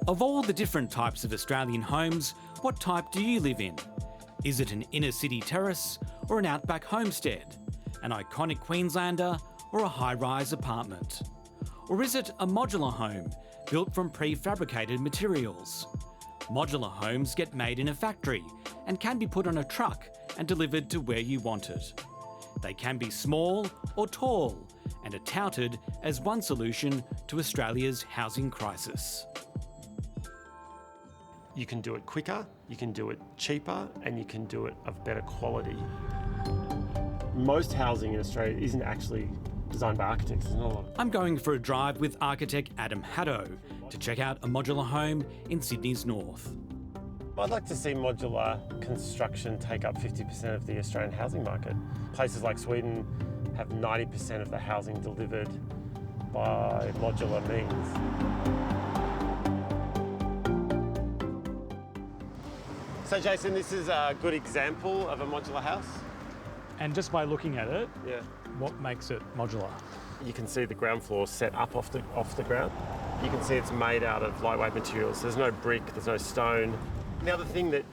Of all the different types of Australian homes, what type do you live in? Is it an inner city terrace or an outback homestead? An iconic Queenslander or a high-rise apartment? Or is it a modular home built from prefabricated materials? Modular homes get made in a factory and can be put on a truck and delivered to where you want it. They can be small or tall and are touted as one solution to Australia's housing crisis. You can do it quicker, you can do it cheaper, and you can do it of better quality. Most housing in Australia isn't actually designed by architects. There's not a lot of... I'm going for a drive with architect Adam Haddo to check out a modular home in Sydney's north. I'd like to see modular construction take up 50% of the Australian housing market. Places like Sweden have 90% of the housing delivered by modular means. So Jason, this is a good example of a modular house. And just by looking at it, Yeah. what makes it modular? You can see the ground floor set up off the ground. You can see it's made out of lightweight materials. There's no brick, there's no stone. The other thing that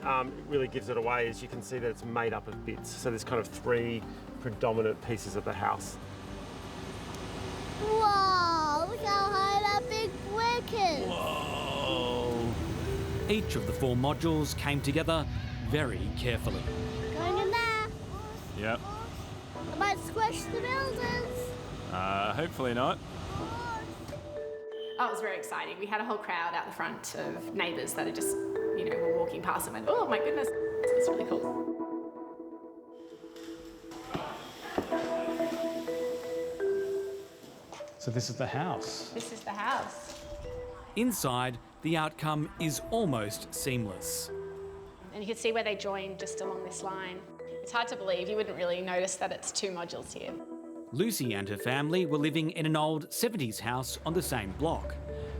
really gives it away is you can see that it's made up of bits. So there's kind of three predominant pieces of the house. Wow, look how high that big brick is. Whoa! Each of the four modules came together very carefully. Going in there. Yep. I might squish the buildings. Hopefully not. Oh, it was very exciting. We had a whole crowd out the front of neighbours that are just, were walking past and went, oh my goodness, it's really cool. So this is the house. This is the house. Inside, the outcome is almost seamless. And you can see where they join just along this line. It's hard to believe. You wouldn't really notice that it's two modules here. Lucy and her family were living in an old 70s house on the same block,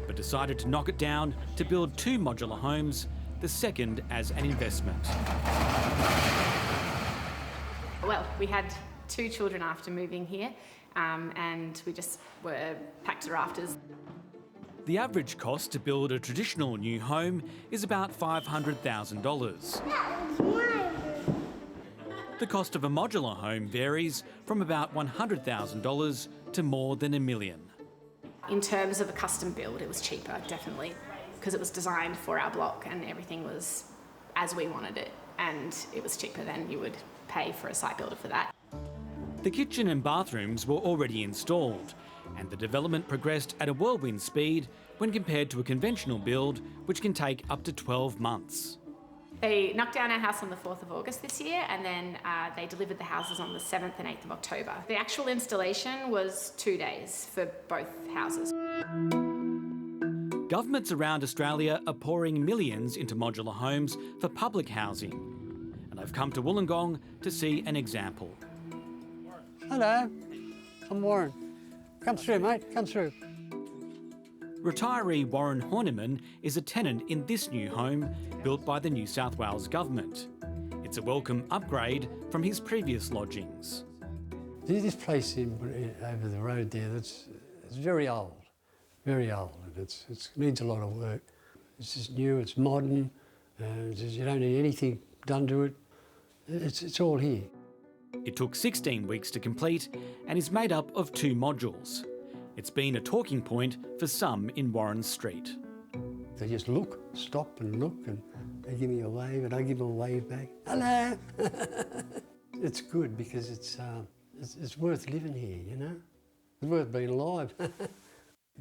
but decided to knock it down to build two modular homes, the second as an investment. Well, we had two children after moving here, and we just were packed to rafters. The average cost to build a traditional new home is about $500,000. The cost of a modular home varies from about $100,000 to more than $1 million. In terms of a custom build, it was cheaper, definitely, because it was designed for our block and everything was as we wanted it, and it was cheaper than you would pay for a site builder for that. The kitchen and bathrooms were already installed, and the development progressed at a whirlwind speed when compared to a conventional build, which can take up to 12 months. They knocked down our house on the 4th of August this year, and then they delivered the houses on the 7th and 8th of October. The actual installation was 2 days for both houses. Governments around Australia are pouring millions into modular homes for public housing, and I've come to Wollongong to see an example. Hello, I'm Warren. Come through, mate, come through. Retiree Warren Horniman is a tenant in this new home built by the New South Wales Government. It's a welcome upgrade from his previous lodgings. This place over the road there, it's very old, and it needs a lot of work. It's just new, it's modern, you don't need anything done to it. It's all here. It took 16 weeks to complete and is made up of two modules. It's been a talking point for some in Warren Street. They just look, stop and look, and they give me a wave and I give them a wave back. Hello! It's good because it's worth living here, you know? It's worth being alive.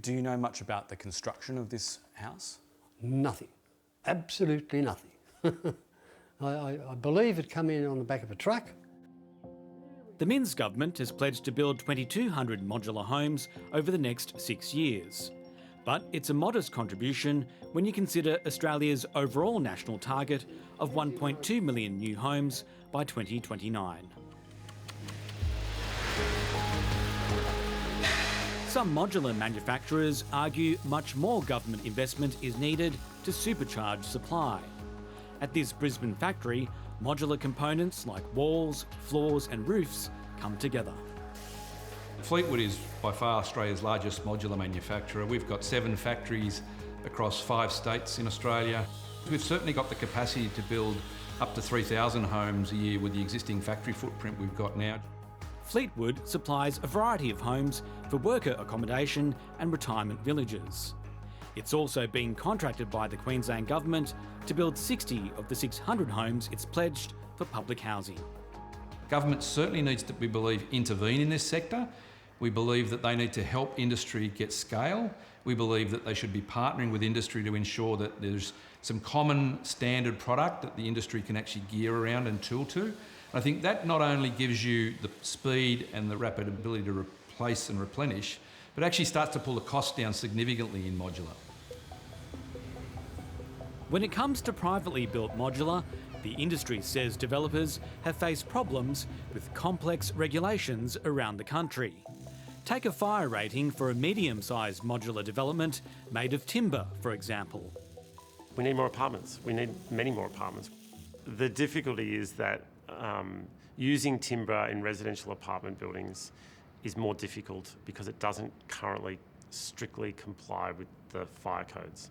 Do you know much about the construction of this house? Nothing. Absolutely nothing. I believe it come in on the back of a truck. The Minns government has pledged to build 2,200 modular homes over the next 6 years. But it's a modest contribution when you consider Australia's overall national target of 1.2 million new homes by 2029. Some modular manufacturers argue much more government investment is needed to supercharge supply. At this Brisbane factory, modular components like walls, floors and roofs come together. Fleetwood is by far Australia's largest modular manufacturer. We've got 7 factories across 5 states in Australia. We've certainly got the capacity to build up to 3,000 homes a year with the existing factory footprint we've got now. Fleetwood supplies a variety of homes for worker accommodation and retirement villages. It's also been contracted by the Queensland Government to build 60 of the 600 homes it's pledged for public housing. Government certainly needs to, we believe, intervene in this sector. We believe that they need to help industry get scale. We believe that they should be partnering with industry to ensure that there's some common standard product that the industry can actually gear around and tool to. And I think that not only gives you the speed and the rapid ability to replace and replenish, but actually starts to pull the cost down significantly in modular. When it comes to privately built modular, the industry says developers have faced problems with complex regulations around the country. Take a fire rating for a medium-sized modular development made of timber, for example. We need more apartments. We need many more apartments. The difficulty is that using timber in residential apartment buildings is more difficult because it doesn't currently strictly comply with the fire codes.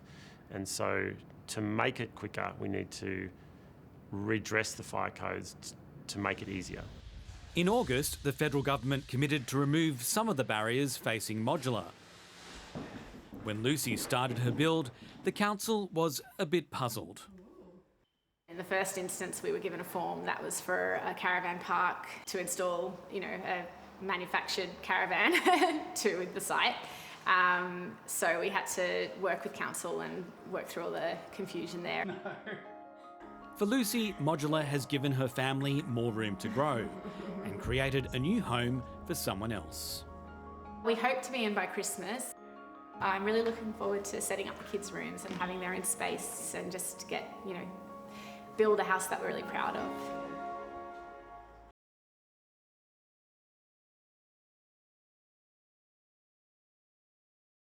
And so to make it quicker, we need to redress the fire codes to make it easier. In August, the federal government committed to remove some of the barriers facing modular. When Lucy started her build, the council was a bit puzzled. In the first instance, we were given a form that was for a caravan park to install, a manufactured caravan to the site. So we had to work with council and work through all the confusion there. No. For Lucy, modular has given her family more room to grow and created a new home for someone else. We hope to be in by Christmas. I'm really looking forward to setting up the kids' rooms and having their own space and just build a house that we're really proud of.